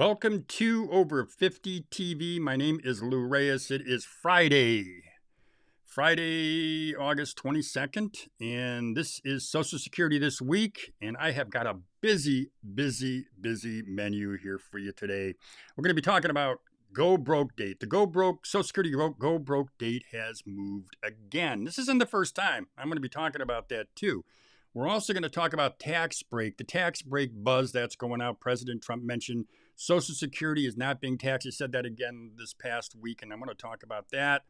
Welcome to Over 50 TV. My name is Lou Reyes. It is Friday, August 22nd, and this is Social Security This Week, and I have got a busy menu here for you today. We're going to be talking about Go Broke date. The Social Security Go Broke date has moved again. This isn't the first time. I'm going to be talking about that too. We're also going to talk about tax break, the tax break buzz that's going out. President Trump mentioned Social Security is not being taxed. He said that again this past week, and I'm going to talk about that.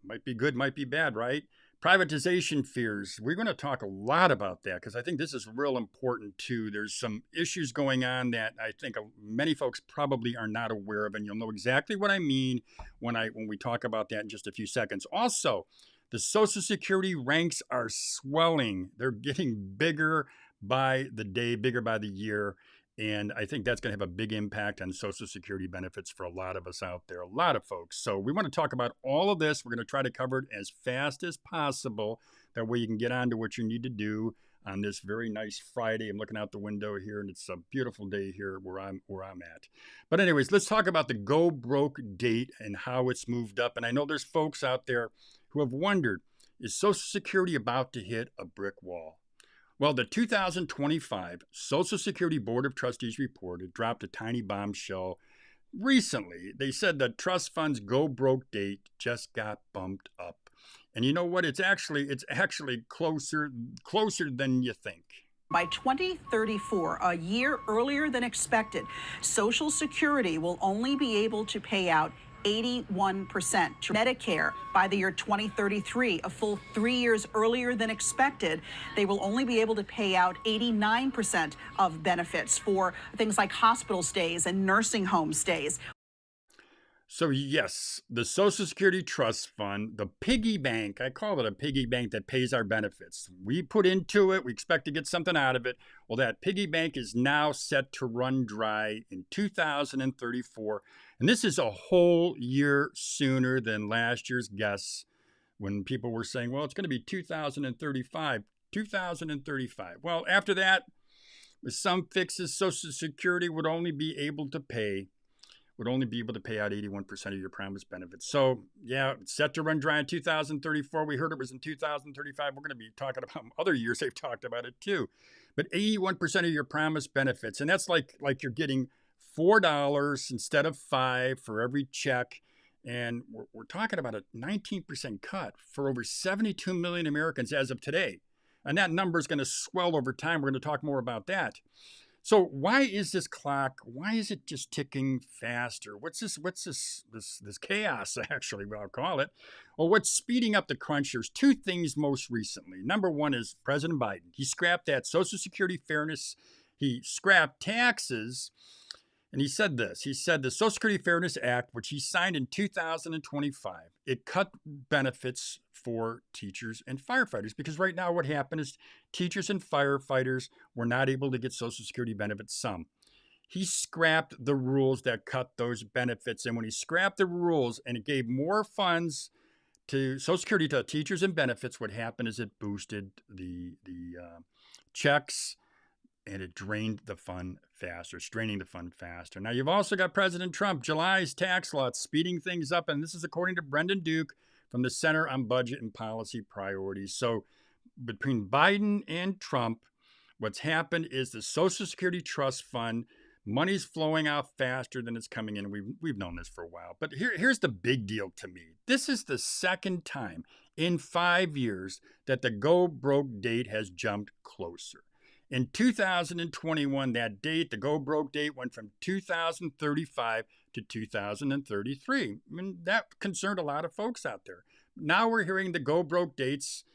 Might be good, might be bad, right? Privatization fears. We're going to talk a lot about that because I think this is real important too. There's some issues going on that I think many folks probably are not aware of, and you'll know exactly what I mean when we talk about that in just a few seconds. Also, the Social Security ranks are swelling. They're getting bigger by the day, bigger by the year. And I think that's going to have a big impact on Social Security benefits for a lot of us out there, a lot of folks. So we want to talk about all of this. We're going to try to cover it as fast as possible. That way you can get on to what you need to do on this very nice Friday. I'm looking out the window here, and it's a beautiful day here where I'm at. But anyways, let's talk about the Go Broke date and how it's moved up. And I know there's folks out there who have wondered, is Social Security about to hit a brick wall? Well, the 2025 Social Security Board of Trustees report had dropped a tiny bombshell recently. They said the trust fund's Go Broke date just got bumped up. And you know what? It's actually closer than you think. By 2034, a year earlier than expected, Social Security will only be able to pay out 81% to Medicare. By the year 2033, a full 3 years earlier than expected, they will only be able to pay out 89% of benefits for things like hospital stays and nursing home stays. So yes, the Social Security Trust Fund, the piggy bank, I call it a piggy bank that pays our benefits. We put into it, we expect to get something out of it. Well, that piggy bank is now set to run dry in 2034. And this is a whole year sooner than last year's guess when people were saying, well, it's going to be 2035. Well, after that, with some fixes, Social Security would only be able to pay out 81% of your promised benefits. So, yeah, it's set to run dry in 2034. We heard it was in 2035. We're going to be talking about other years they've talked about it too. But 81% of your promised benefits, and that's like you're getting $4 instead of $5 for every check. And we're talking about a 19% cut for over 72 million Americans as of today. And that number is going to swell over time. We're going to talk more about that. So why is this clock? Why is it just ticking faster? What's this chaos, actually, what I'll call it? Well, what's speeding up the crunch? There's two things most recently. Number one is President Biden. He scrapped that Social Security fairness. He scrapped taxes. And he said this. He said the Social Security Fairness Act, which he signed in 2025, it cut benefits for teachers and firefighters. Because right now what happened is teachers and firefighters were not able to get Social Security benefits, some. He scrapped the rules that cut those benefits. And when he scrapped the rules and it gave more funds to Social Security to teachers and benefits, what happened is it boosted the checks, and it drained the fund faster. It's draining the fund faster. Now, you've also got President Trump, July's tax law, speeding things up. And this is according to Brendan Duke from the Center on Budget and Policy Priorities. So between Biden and Trump, what's happened is the Social Security Trust Fund, money's flowing out faster than it's coming in. We've known this for a while. But here's the big deal to me. This is the second time in 5 years that the Go Broke date has jumped closer. In 2021, that date, the Go Broke date, went from 2035 to 2033. I mean, that concerned a lot of folks out there. Now we're hearing the Go Broke dates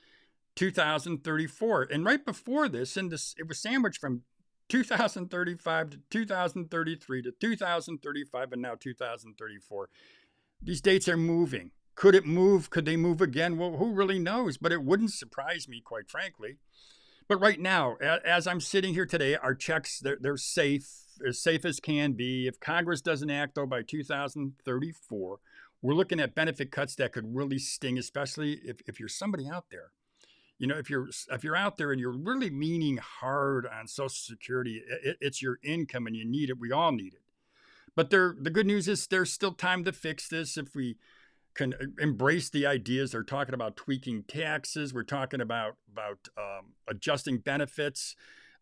2034. And right before this, it was sandwiched from 2035 to 2033 to 2035 and now 2034. These dates are moving. Could it move? Could they move again? Well, who really knows? But it wouldn't surprise me, quite frankly. But right now, as I'm sitting here today, our checks, they're safe as can be. If Congress doesn't act, though, by 2034, we're looking at benefit cuts that could really sting, especially if you're somebody out there. You know, if you're out there and you're really leaning hard on Social Security, it's your income and you need it. We all need it. But the good news is there's still time to fix this if we can embrace the ideas. They're talking about tweaking taxes. We're talking about adjusting benefits.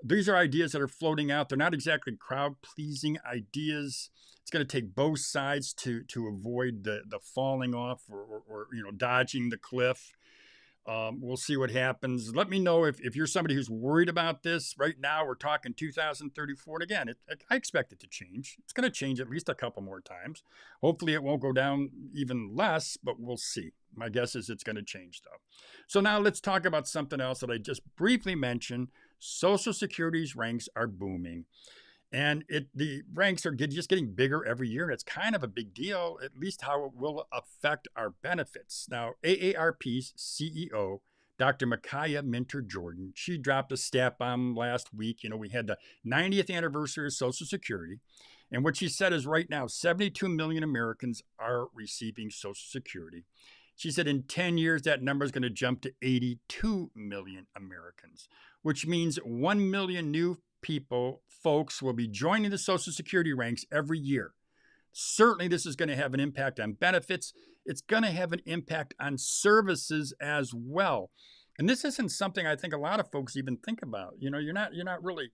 These are ideas that are floating out. They're not exactly crowd pleasing ideas. It's going to take both sides to avoid the falling off or dodging the cliff. We'll see what happens. Let me know if you're somebody who's worried about this. Right now, we're talking 2034. And again, I expect it to change. It's going to change at least a couple more times. Hopefully, it won't go down even less, but we'll see. My guess is it's going to change, though. So now let's talk about something else that I just briefly mentioned. Social Security's ranks are booming. And the ranks are just getting bigger every year. And it's kind of a big deal, at least how it will affect our benefits. Now, AARP's CEO, Dr. Micaiah Minter Jordan, she dropped a stat bomb last week. We had the 90th anniversary of Social Security. And what she said is right now, 72 million Americans are receiving Social Security. She said in 10 years, that number is going to jump to 82 million Americans, which means 1 million new folks will be joining the Social Security ranks every year. Certainly, this is going to have an impact on benefits. It's going to have an impact on services as well. And this isn't something I think a lot of folks even think about. You're not really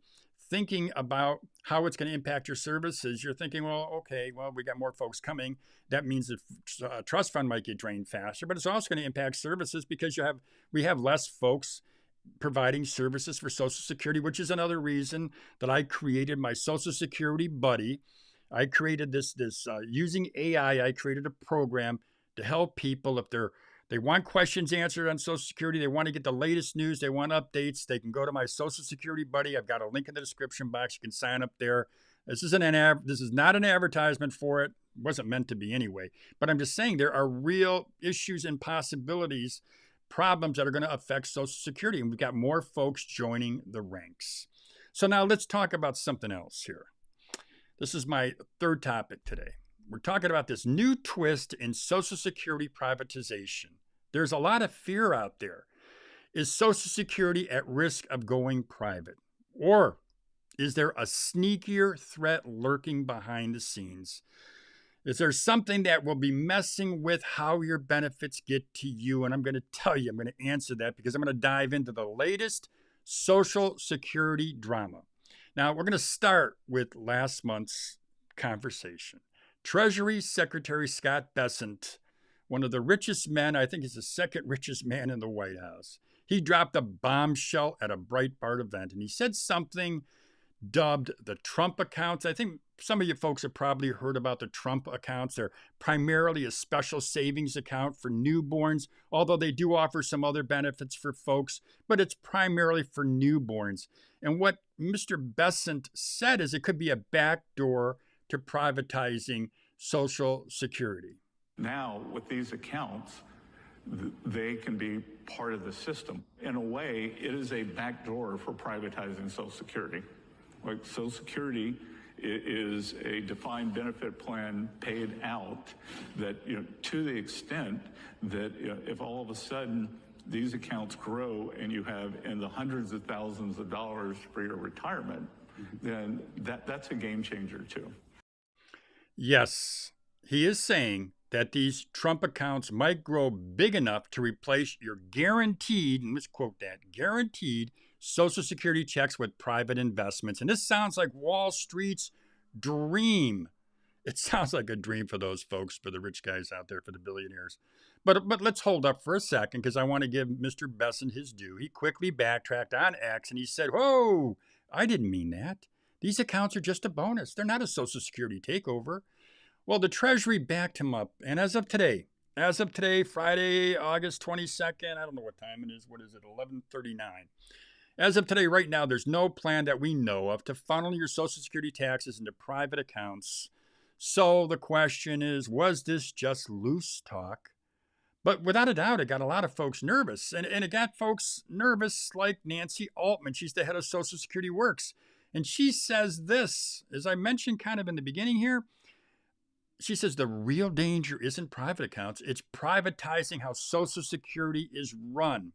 thinking about how it's going to impact your services. You're thinking, we got more folks coming. That means the trust fund might get drained faster, but it's also going to impact services because we have less folks providing services for Social Security, which is another reason that I created my Social Security buddy. I created this using AI. I created a program to help people if they want questions answered on Social Security, they want to get the latest news, they want updates, they can go to my Social Security buddy. I've got a link in the description box. You can sign up there. This is not an advertisement for it. It wasn't meant to be anyway. But I'm just saying there are real issues and possibilities, problems that are going to affect Social Security. And we've got more folks joining the ranks. So now let's talk about something else here. This is my third topic today. We're talking about this new twist in Social Security privatization. There's a lot of fear out there. Is Social Security at risk of going private? Or is there a sneakier threat lurking behind the scenes? Is there something that will be messing with how your benefits get to you? And I'm going to tell you, I'm going to answer that because I'm going to dive into the latest Social Security drama. Now, we're going to start with last month's conversation. Treasury Secretary Scott Bessent, one of the richest men, I think he's the second richest man in the White House. He dropped a bombshell at a Breitbart event, and he said something dubbed the Trump accounts. I think some of you folks have probably heard about the Trump accounts. They're primarily a special savings account for newborns, although they do offer some other benefits for folks, but it's primarily for newborns. And what Mr. Bessent said is it could be a backdoor to privatizing Social Security. Now, with these accounts, they can be part of the system. In a way, it is a backdoor for privatizing Social Security. Like Social Security is a defined benefit plan paid out that, to the extent that if all of a sudden these accounts grow and you have in the hundreds of thousands of dollars for your retirement, then that's a game changer too. Yes, he is saying that these Trump accounts might grow big enough to replace your guaranteed, and let's quote that, guaranteed Social Security checks with private investments. And this sounds like Wall Street's dream. It sounds like a dream for those folks, for the rich guys out there, for the billionaires. But let's hold up for a second because I want to give Mr. Bessent his due. He quickly backtracked on X and he said, whoa, I didn't mean that. These accounts are just a bonus. They're not a Social Security takeover. Well, the Treasury backed him up. And as of today, Friday, August 22nd, I don't know what time it is. What is it? 11:39. As of today, right now, there's no plan that we know of to funnel your Social Security taxes into private accounts. So the question is, was this just loose talk? But without a doubt, it got a lot of folks nervous. And it got folks nervous like Nancy Altman. She's the head of Social Security Works. And she says this, as I mentioned kind of in the beginning here, she says the real danger isn't private accounts. It's privatizing how Social Security is run.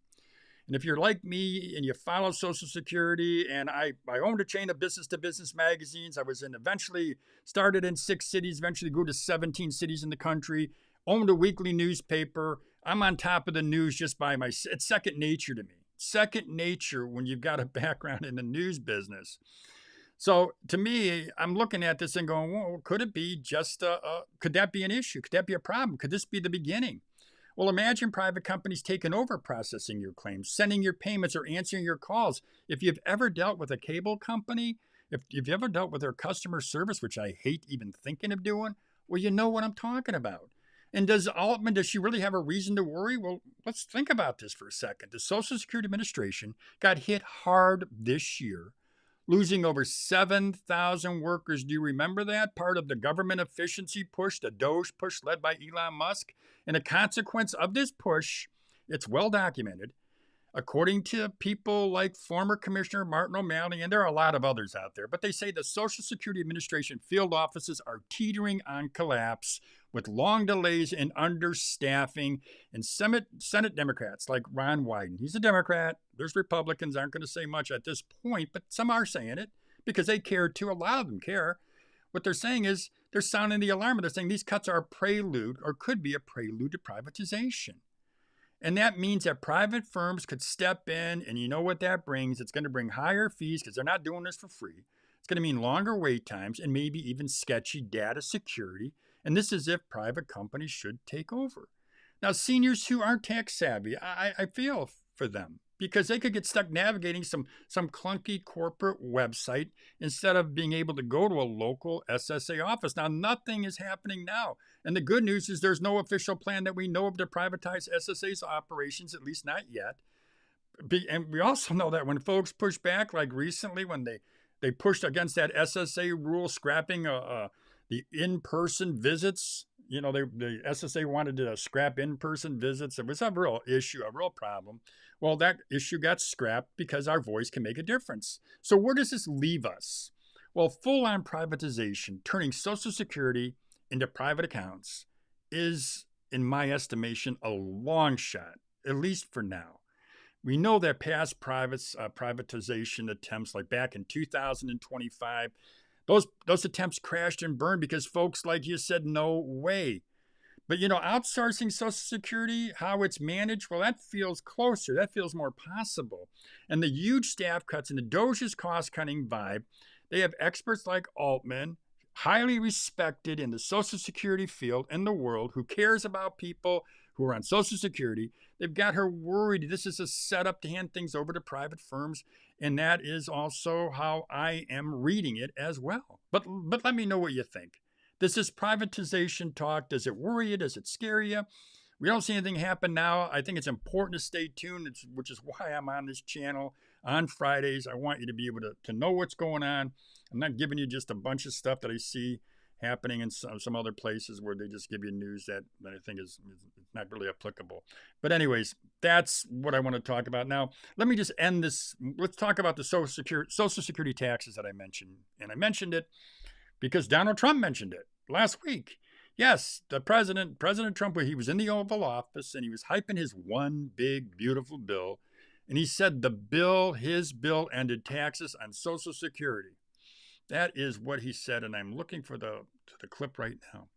And if you're like me and you follow Social Security, and I owned a chain of business-to-business magazines. I was eventually started in 6 cities, eventually grew to 17 cities in the country, owned a weekly newspaper. I'm on top of the news just by it's second nature to me. Second nature when you've got a background in the news business. So to me, I'm looking at this and going, well, could it be just, could that be an issue? Could that be a problem? Could this be the beginning? Well, imagine private companies taking over processing your claims, sending your payments, or answering your calls. If you've ever dealt with a cable company, if you've ever dealt with their customer service, which I hate even thinking of doing, well, you know what I'm talking about. And does she really have a reason to worry? Well, let's think about this for a second. The Social Security Administration got hit hard this year, losing over 7,000 workers. Do you remember that? Part of the government efficiency push, the DOGE push led by Elon Musk. And a consequence of this push, it's well documented, according to people like former Commissioner Martin O'Malley, and there are a lot of others out there, but they say the Social Security Administration field offices are teetering on collapse with long delays and understaffing. And Senate Democrats like Ron Wyden, he's a Democrat. There's Republicans aren't going to say much at this point, but some are saying it because they care too. A lot of them care. What they're saying is they're sounding the alarm. They're saying these cuts are a prelude, or could be a prelude, to privatization. And that means that private firms could step in, and you know what that brings? It's going to bring higher fees because they're not doing this for free. It's going to mean longer wait times and maybe even sketchy data security. And this is if private companies should take over. Now, seniors who aren't tax savvy, I feel for them because they could get stuck navigating some clunky corporate website instead of being able to go to a local SSA office. Now, nothing is happening now. And the good news is there's no official plan that we know of to privatize SSA's operations, at least not yet. And we also know that when folks push back, like recently when they pushed against that SSA rule, scrapping the in-person visits, you know, the SSA wanted to scrap in-person visits. It was a real issue, a real problem. Well, that issue got scrapped because our voice can make a difference. So where does this leave us? Well, full-on privatization, turning Social Security into private accounts, is, in my estimation, a long shot, at least for now. We know that past privatization attempts, like back in 2025, those attempts crashed and burned because folks like you said, no way. But, you know, outsourcing Social Security, how it's managed, well, that feels closer. That feels more possible. And the huge staff cuts and the DOGE's cost-cutting vibe, they have experts like Altman, highly respected in the Social Security field and the world, who cares about people who are on Social Security. They've got her worried this is a setup to hand things over to private firms. And that is also how I am reading it as well. But let me know what you think. This is privatization talk. Does it worry you? Does it scare you? We don't see anything happen now. I think it's important to stay tuned, which is why I'm on this channel on Fridays. I want you to be able to know what's going on. I'm not giving you just a bunch of stuff that I see happening in some other places where they just give you news that I think is not really applicable. But anyways, that's what I want to talk about. Now, let me just end this. Let's talk about the Social Security taxes that I mentioned. And I mentioned it because Donald Trump mentioned it last week. Yes, President Trump, he was in the Oval Office and he was hyping his one big, beautiful bill. And he said his bill ended taxes on Social Security. That is what he said, and I'm looking for the clip right now.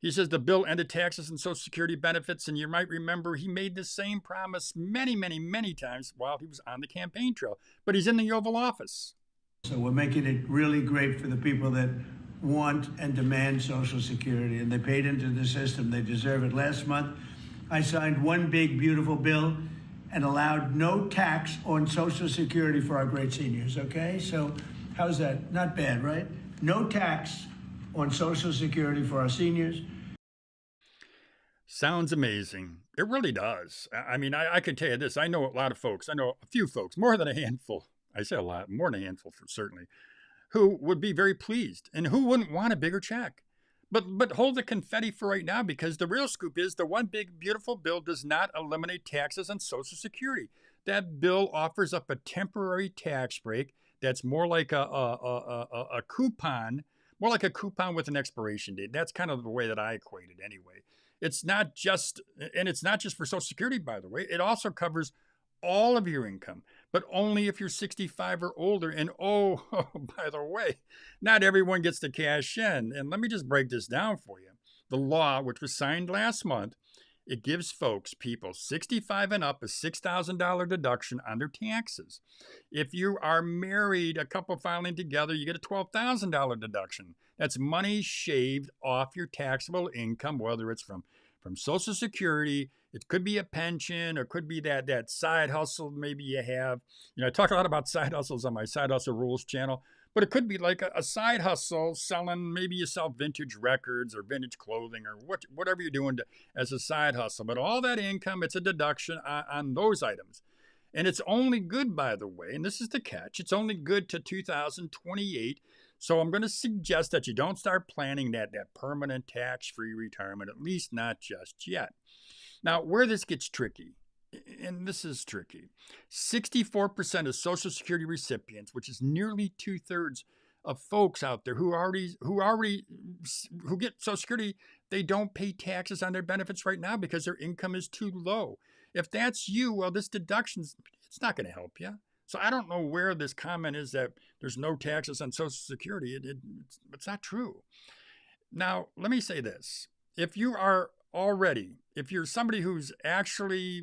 He says the bill ended taxes and Social Security benefits, and you might remember he made the same promise many, many, many times while he was on the campaign trail. But he's in the Oval Office. So we're making it really great for the people that want and demand Social Security, and they paid into the system. They deserve it. Last month, I signed one big, beautiful bill and allowed no tax on Social Security for our great seniors, okay? So how's that? Not bad, right? No tax on Social Security for our seniors. Sounds amazing. It really does. I mean, I can tell you this. I know a lot of folks. I know a few folks, more than a handful. I say a lot, more than a handful certainly, who would be very pleased and who wouldn't want a bigger check. But hold the confetti for right now, because the real scoop is the one big, beautiful bill does not eliminate taxes on Social Security. That bill offers up a temporary tax break that's more like a coupon, more like a coupon with an expiration date. That's kind of the way that I equate it anyway. It's not just for Social Security, by the way. It also covers all of your income, but only if you're 65 or older. And oh, by the way, not everyone gets to cash in. And let me just break this down for you. The law, which was signed last month, it gives people 65 and up a $6,000 deduction on their taxes. If you are married, a couple filing together, you get a $12,000 deduction. That's money shaved off your taxable income, whether it's from Social Security, it could be a pension, or could be that side hustle maybe you have. I talk a lot about side hustles on my Side Hustle Rules channel, but it could be like a side hustle selling, maybe you sell vintage records or vintage clothing or whatever you're doing as a side hustle. But all that income, it's a deduction on those items. And it's only good, by the way, and this is the catch, it's only good to 2028. So I'm going to suggest that you don't start planning that permanent tax-free retirement, at least not just yet. Now, where this gets tricky, and this is tricky, 64% of Social Security recipients, which is nearly 2/3 of folks out there who get Social Security, they don't pay taxes on their benefits right now because their income is too low. If that's you, well, this deduction's it's not going to help you. So I don't know where this comment is that there's no taxes on Social Security. It's not true. Now, let me say this. If you're somebody who's actually,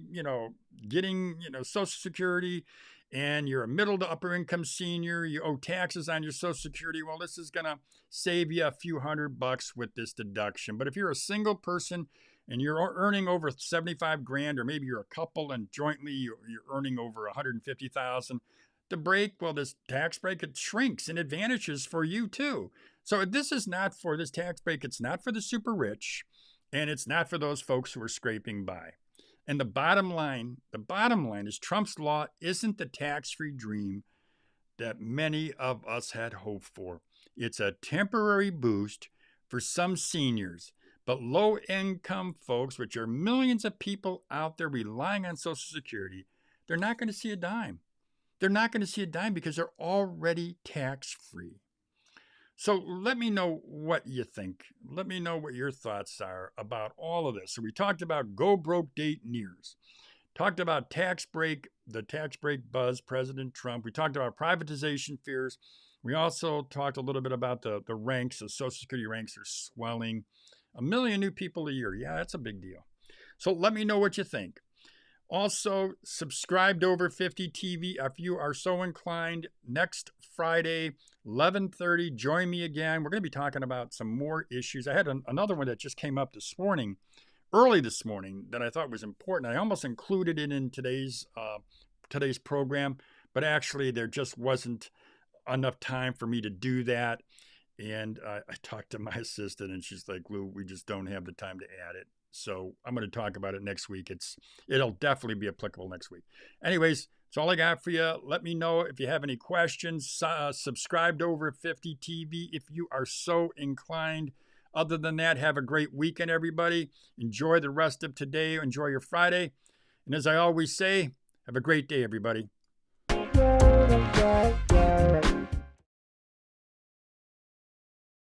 getting, Social Security, and you're a middle to upper income senior, you owe taxes on your Social Security, well, this is going to save you a few $100 with this deduction. But if you're a single person and you're earning over 75 grand, or maybe you're a couple and jointly you're earning over 150,000, this tax break, it shrinks and advantages for you too. So this tax break, it's not for the super rich, and it's not for those folks who are scraping by. And the bottom line is Trump's law isn't the tax-free dream that many of us had hoped for. It's a temporary boost for some seniors, but low-income folks, which are millions of people out there relying on Social Security, they're not going to see a dime. They're not going to see a dime because they're already tax-free. So let me know what you think. Let me know what your thoughts are about all of this. So we talked about go broke date nears. Talked about the tax break buzz, President Trump. We talked about privatization fears. We also talked a little bit about the ranks. The Social Security ranks are swelling. 1 million new people a year. Yeah, that's a big deal. So let me know what you think. Also, subscribe to Over 50 TV if you are so inclined. Next Friday, 11:30, join me again. We're going to be talking about some more issues. I had another one that just came up early this morning, that I thought was important. I almost included it in today's program, but actually there just wasn't enough time for me to do that. And I talked to my assistant, and she's like, Lou, we just don't have the time to add it. So I'm going to talk about it next week. It'll definitely be applicable next week. Anyways, that's all I got for you. Let me know if you have any questions. Subscribe to Over 50 TV if you are so inclined. Other than that, have a great weekend, everybody. Enjoy the rest of today. Enjoy your Friday. And as I always say, have a great day, everybody.